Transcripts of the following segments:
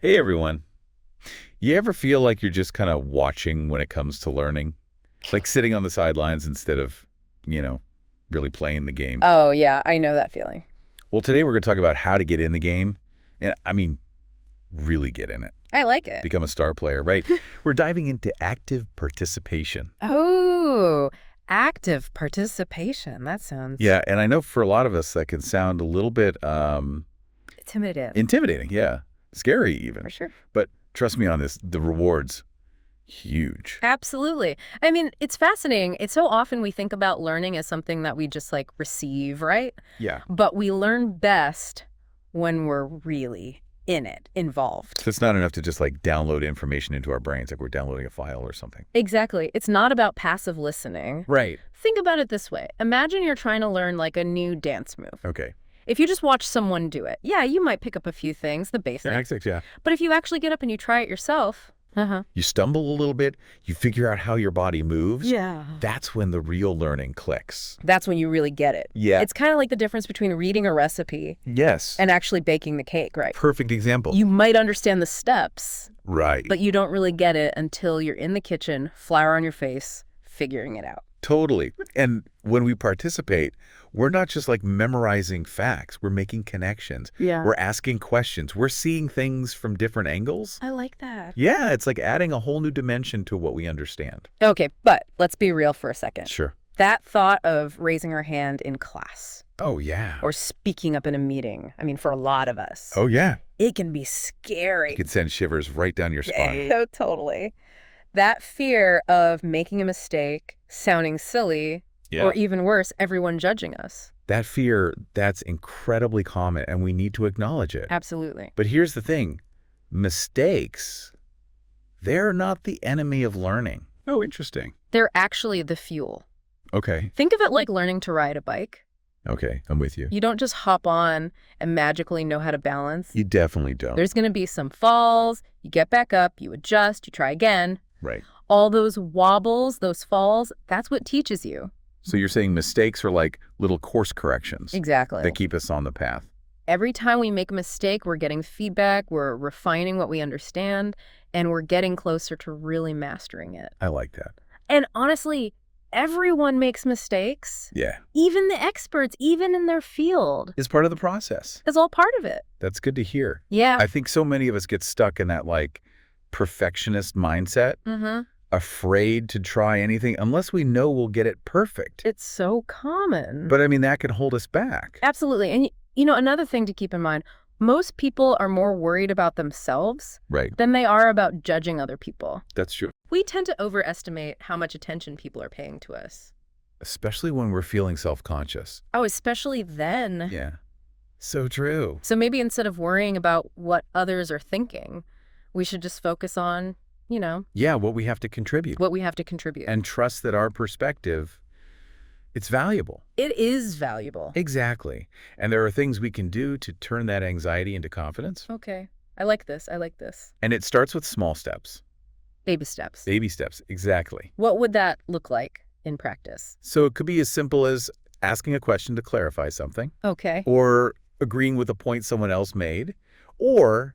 Hey everyone. You ever feel like you're just kind of watching when it comes to learning? Like sitting on the sidelines instead of, you know, really playing the game? Oh, yeah, I know that feeling. Well, today we're going to talk about how to get in the game. And I mean, really get in it. I like it. Become a star player, right? We're diving into active participation. Oh, active participation. That sounds Yeah, and I know for a lot of us that can sound a little bit intimidative, intimidating. Yeah, scary even. for sure. But trust me on this, the rewards, huge. Absolutely. I mean, it's fascinating. It's so often we think about learning as something that we just like receive, right? Yeah. But we learn best when we're really in it, involved. So it's not enough to just like download information into our brains, like we're downloading a file or something. Exactly. It's not about passive listening. Right. Think about it this way. Imagine you're trying to learn like a new dance move. Okay. If you just watch someone do it, yeah, you might pick up a few things, the basics. Tactics, yeah. But if you actually get up and you try it yourself, You stumble a little bit, you figure out how your body moves. yeah, That's when the real learning clicks. that's when you really get it. Yeah. It's kind of like the difference between reading a recipe Yes. and actually baking the cake, right? Perfect example. You might understand the steps, Right. but you don't really get it until you're in the kitchen, flour on your face, figuring it out. Totally. And when we participate, we're not just like memorizing facts. We're making connections. Yeah. We're asking questions. We're seeing things from different angles. I like that. Yeah, it's like adding a whole new dimension to what we understand. Okay, but let's be real for a second. Sure. That thought of raising our hand in class Oh, yeah. or speaking up in a meeting, I mean, for a lot of us, Oh, yeah. it can be scary. You could send shivers right down your spine. So totally. That fear of making a mistake, sounding silly, or even worse, everyone judging us. That fear, that's incredibly common, and we need to acknowledge it. Absolutely. But here's the thing. Mistakes, they're not the enemy of learning. Oh, interesting. They're actually the fuel. Okay. Think of it like learning to ride a bike. Okay, I'm with you. You don't just hop on and magically know how to balance. You definitely don't. There's going to be some falls, you get back up, you adjust, you try again. Right. All those wobbles, those falls, that's what teaches you. So you're saying mistakes are like little course corrections Exactly. that keep us on the path. Every time we make a mistake, we're getting feedback, we're refining what we understand, and we're getting closer to really mastering it. I like that. And honestly, everyone makes mistakes. Yeah. Even the experts, even in their field. It's part of the process. It's all part of it. That's good to hear. Yeah. I think so many of us get stuck in that like perfectionist mindset, afraid to try anything unless we know we'll get it perfect. It's so common. But I mean, that can hold us back. Absolutely. And you know, another thing to keep in mind, most people are more worried about themselves Right. than they are about judging other people. That's true. We tend to overestimate how much attention people are paying to us. Especially when we're feeling self-conscious. Oh, especially then. Yeah. So true. So maybe instead of worrying about what others are thinking, we should just focus on, you know, Yeah, what we have to contribute. what we have to contribute. And trust that our perspective, it's valuable. It is valuable. Exactly. And there are things we can do to turn that anxiety into confidence. Okay. I like this. I like this. And it starts with small steps. Baby steps. Baby steps. Exactly. What would that look like in practice? So it could be as simple as asking a question to clarify something, Okay. or agreeing with a point someone else made, or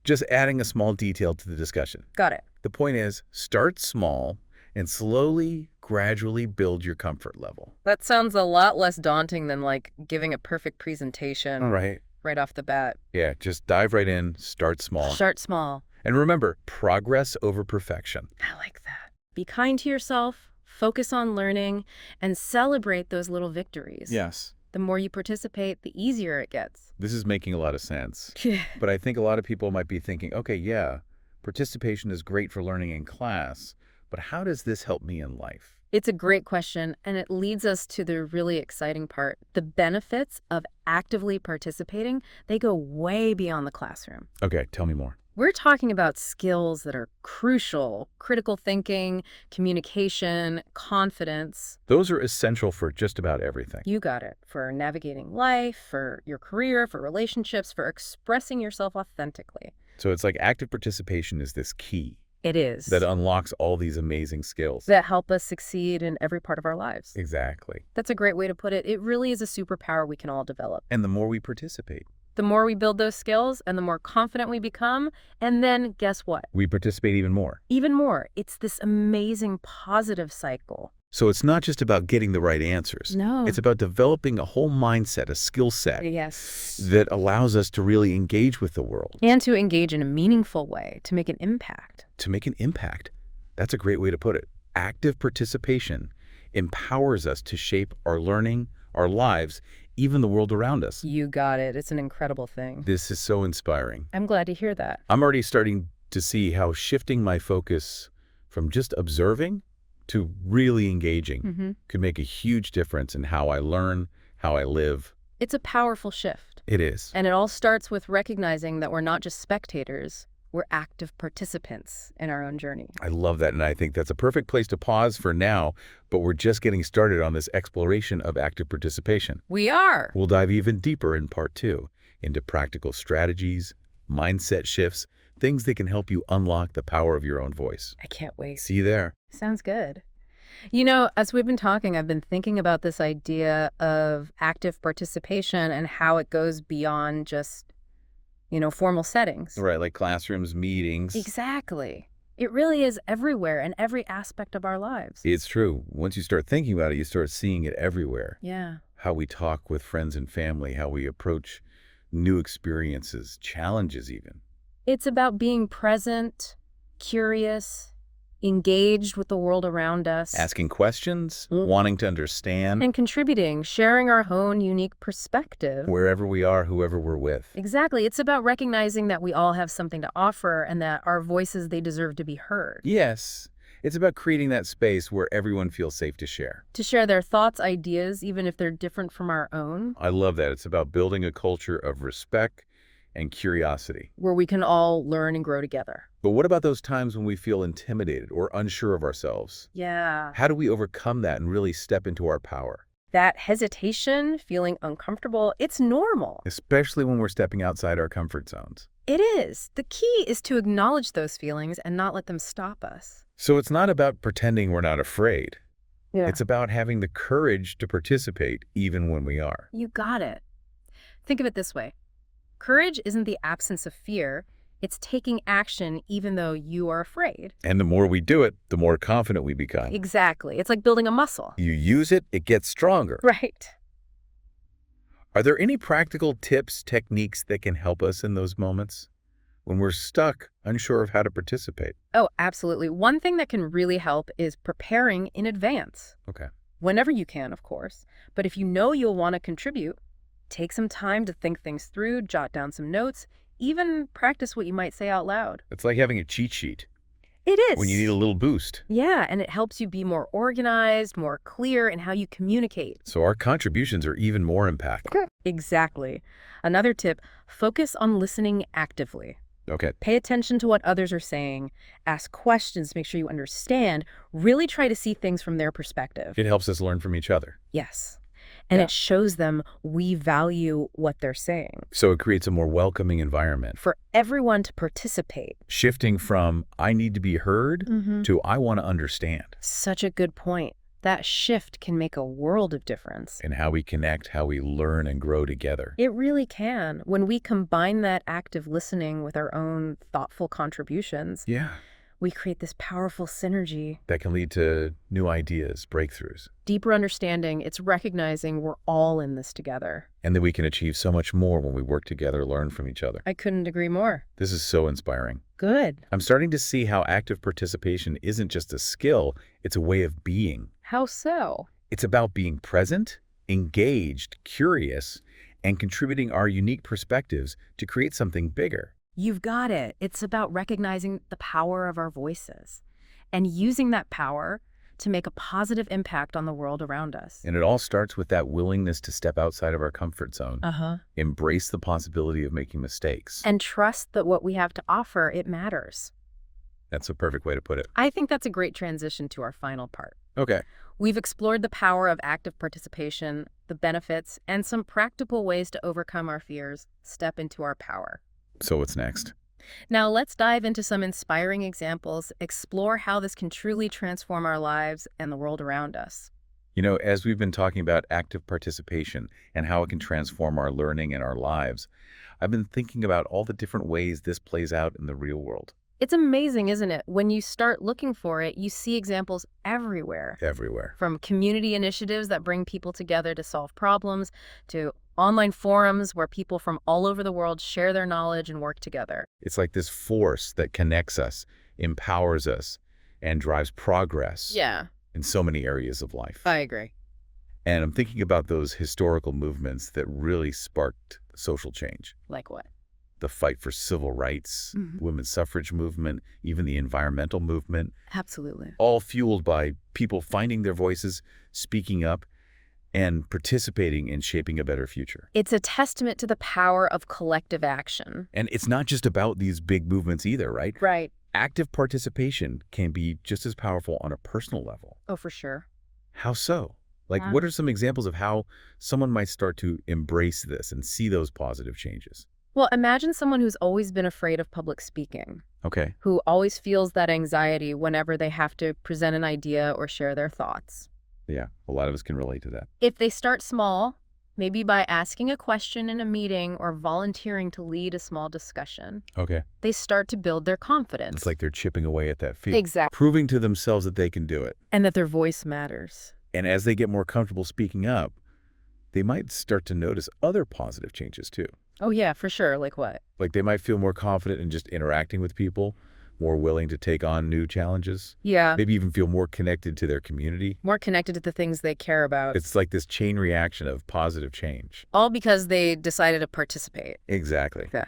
just adding a small detail to the discussion. Got it. The point is, start small and slowly, gradually build your comfort level. That sounds a lot less daunting than like giving a perfect presentation All right. right off the bat. Yeah, just dive right in, start small. Start small. And remember, progress over perfection. I like that. Be kind to yourself, focus on learning, and celebrate those little victories. Yes. The more you participate, the easier it gets. This is making a lot of sense. But I think a lot of people might be thinking, okay, yeah, participation is great for learning in class, but how does this help me in life? It's a great question, and it leads us to the really exciting part. The benefits of actively participating, they go way beyond the classroom. Okay, tell me more. We're talking about skills that are crucial: critical thinking, communication, confidence. Those are essential for just about everything. You got it. For navigating life, for your career, for relationships, for expressing yourself authentically. So it's like active participation is this key It is. that unlocks all these amazing skills. That help us succeed in every part of our lives. Exactly. That's a great way to put it. It really is a superpower we can all develop. And the more we participate, The more we build those skills and the more confident we become, and then guess what? We participate even more. Even more, it's this amazing positive cycle. So it's not just about getting the right answers. No. It's about developing a whole mindset, a skill set Yes. that allows us to really engage with the world. And to engage in a meaningful way, to make an impact. To make an impact. That's a great way to put it. Active participation empowers us to shape our learning, our lives, even the world around us. You got it. It's an incredible thing. This is so inspiring. I'm glad to hear that. I'm already starting to see how shifting my focus from just observing to really engaging could make a huge difference in how I learn, how I live. It's a powerful shift. It is. And it all starts with recognizing that we're not just spectators, we're active participants in our own journey. I love that, and I think that's a perfect place to pause for now, but we're just getting started on this exploration of active participation. We are. We'll dive even deeper in part 2 into practical strategies, mindset shifts, things that can help you unlock the power of your own voice. I can't wait. See you there. Sounds good. You know, as we've been talking, I've been thinking about this idea of active participation and how it goes beyond just, formal settings. Right, like classrooms, meetings. Exactly. It really is everywhere in every aspect of our lives. It's true. Once you start thinking about it, you start seeing it everywhere. Yeah. How we talk with friends and family, how we approach new experiences, challenges even. It's about being present, curious, engaged with the world around us. Asking questions, wanting to understand. And contributing, sharing our own unique perspective. Wherever we are, whoever we're with. Exactly. It's about recognizing that we all have something to offer and that our voices, they deserve to be heard. Yes. It's about creating that space where everyone feels safe to share. To share their thoughts, ideas, even if they're different from our own. I love that. It's about building a culture of respect and curiosity. Where we can all learn and grow together. But what about those times when we feel intimidated or unsure of ourselves? Yeah. How do we overcome that and really step into our power? That hesitation, feeling uncomfortable, it's normal. Especially when we're stepping outside our comfort zones. It is. The key is to acknowledge those feelings and not let them stop us. So it's not about pretending we're not afraid. Yeah. It's about having the courage to participate even when we are. You got it. Think of it this way. Courage isn't the absence of fear. It's taking action even though you are afraid. And the more we do it, the more confident we become. Exactly. It's like building a muscle. You use it, it gets stronger. Right. Are there any practical tips, techniques that can help us in those moments when we're stuck, unsure of how to participate? Oh, absolutely. One thing that can really help is preparing in advance. Okay. Whenever you can, of course. But if you know you'll want to contribute, take some time to think things through, jot down some notes, even practice what you might say out loud. It's like having a cheat sheet It is. when you need a little boost. Yeah, and it helps you be more organized, more clear in how you communicate. So our contributions are even more impactful. Exactly. Another tip, focus on listening actively. Okay. Pay attention to what others are saying, ask questions, make sure you understand, really try to see things from their perspective. It helps us learn from each other. Yes. And Yeah. it shows them we value what they're saying. So it creates a more welcoming environment. For everyone to participate. Shifting from I need to be heard to I want to understand. Such a good point. That shift can make a world of difference. And how we connect, how we learn and grow together. It really can. When we combine that active listening with our own thoughtful contributions, Yeah. we create this powerful synergy. That can lead to new ideas, breakthroughs. Deeper understanding, it's recognizing we're all in this together. And that we can achieve so much more when we work together, learn from each other. I couldn't agree more. This is so inspiring. Good. I'm starting to see how active participation isn't just a skill, it's a way of being. How so? It's about being present, engaged, curious, and contributing our unique perspectives to create something bigger. You've got it. It's about recognizing the power of our voices and using that power to make a positive impact on the world around us. And it all starts with that willingness to step outside of our comfort zone, embrace the possibility of making mistakes. And trust that what we have to offer, it matters. That's a perfect way to put it. I think that's a great transition to our final part. Okay. We've explored the power of active participation, the benefits, and some practical ways to overcome our fears, step into our power. So what's next? Now let's dive into some inspiring examples, explore how this can truly transform our lives and the world around us. As we've been talking about active participation and how it can transform our learning and our lives, I've been thinking about all the different ways this plays out in the real world. It's amazing, isn't it? When you start looking for it, you see examples everywhere. Everywhere. From community initiatives that bring people together to solve problems, to online forums where people from all over the world share their knowledge and work together. It's like this force that connects us, empowers us, and drives progress Yeah, in so many areas of life. I agree. And I'm thinking about those historical movements that really sparked social change. Like what? The fight for civil rights, the women's suffrage movement, even the environmental movement, Absolutely. all fueled by people finding their voices, speaking up, and participating in shaping a better future. It's a testament to the power of collective action. And it's not just about these big movements either, right? Right. Active participation can be just as powerful on a personal level. Oh, for sure. How so? Like, Yeah. what are some examples of how someone might start to embrace this and see those positive changes? Well, imagine someone who's always been afraid of public speaking, Okay. who always feels that anxiety whenever they have to present an idea or share their thoughts. Yeah, a lot of us can relate to that. If they start small, maybe by asking a question in a meeting or volunteering to lead a small discussion, Okay. they start to build their confidence. It's like they're chipping away at that fear. Exactly. Proving to themselves that they can do it. And that their voice matters. And as they get more comfortable speaking up, they might start to notice other positive changes too. Oh, yeah, for sure. Like what? Like they might feel more confident in just interacting with people, more willing to take on new challenges, Yeah, maybe even feel more connected to their community. more connected to the things they care about. It's like this chain reaction of positive change. All because they decided to participate. Exactly. Yeah.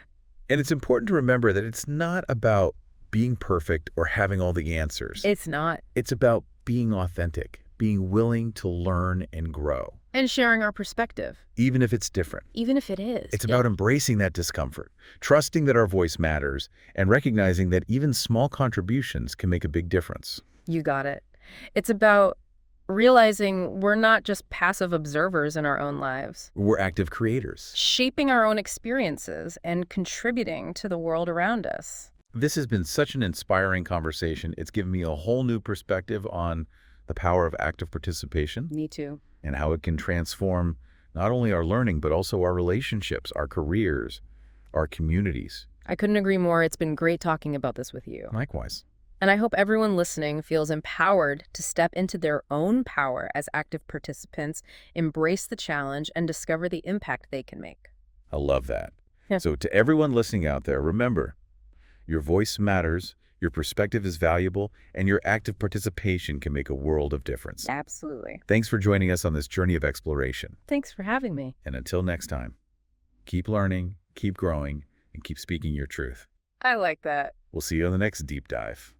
And it's important to remember that it's not about being perfect or having all the answers. It's not. It's about being authentic, being willing to learn and grow, And sharing our perspective, even if it's different. even if it is. It's about embracing that discomfort, trusting that our voice matters, and recognizing that even small contributions can make a big difference. You got it. It's about realizing we're not just passive observers in our own lives, We're active creators. shaping our own experiences and contributing to the world around us. This has been such an inspiring conversation. It's given me a whole new perspective on the power of active participation Me too. and how it can transform not only our learning, but also our relationships, our careers, our communities. I couldn't agree more. It's been great talking about this with you. Likewise. And I hope everyone listening feels empowered to step into their own power as active participants, embrace the challenge, and discover the impact they can make. I love that. Yeah. So to everyone listening out there, remember, your voice matters, your perspective is valuable, and your active participation can make a world of difference. Absolutely. Thanks for joining us on this journey of exploration. Thanks for having me. And until next time, keep learning, keep growing, and keep speaking your truth. I like that. We'll see you on the next deep dive.